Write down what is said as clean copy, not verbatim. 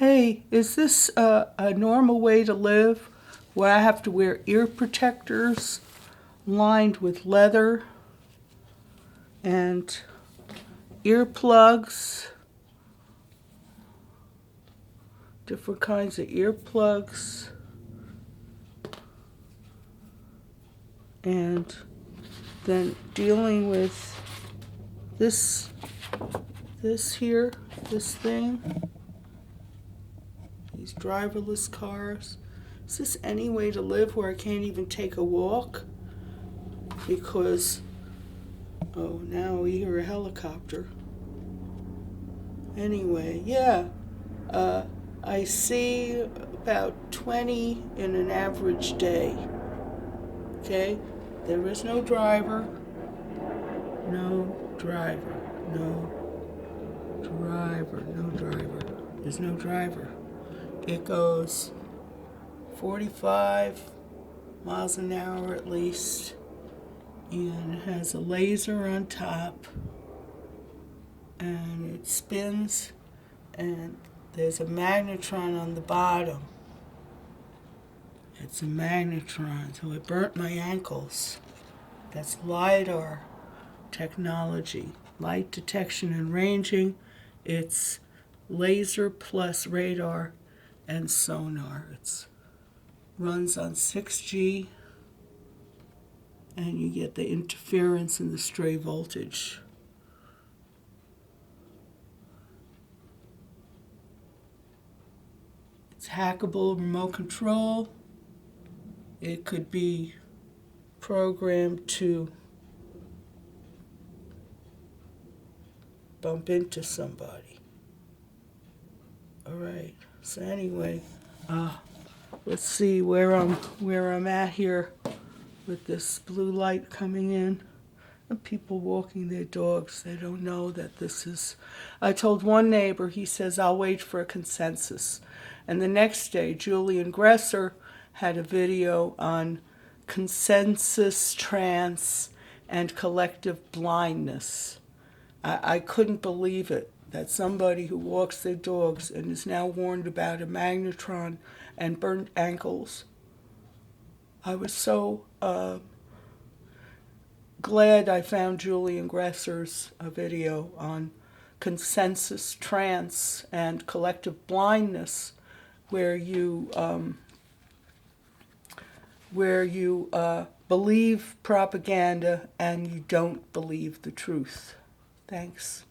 Hey, is this a normal way to live where I have to wear ear protectors lined with leather and earplugs, different kinds of earplugs, and then dealing with this here, this thing, these driverless cars? Is this any way to live where I can't even take a walk? Because, oh, now we hear a helicopter. Anyway, yeah, I see about 20 in an average day. Okay? There is no driver. No driver. No driver. No driver. There's no driver. It goes 45 miles an hour at least, and it has a laser on top, and it spins, and there's a magnetron on the bottom. It's a magnetron, so it burnt my ankles. That's LiDAR technology, light detection and ranging. It's laser plus radar and sonar. It runs on 6G, and you get the interference and the stray voltage. It's hackable remote control. It could be programmed to bump into somebody. All right. So anyway, let's see where I'm at here with this blue light coming in. And people walking their dogs, they don't know that this is. I told one neighbor, he says, I'll wait for a consensus. And the next day, Julian Gresser had a video on consensus trance and collective blindness. I couldn't believe it, that somebody who walks their dogs and is now warned about a magnetron and burnt ankles. I was so glad I found Julian Gresser's video on consensus trance and collective blindness, where you believe propaganda and you don't believe the truth. Thanks.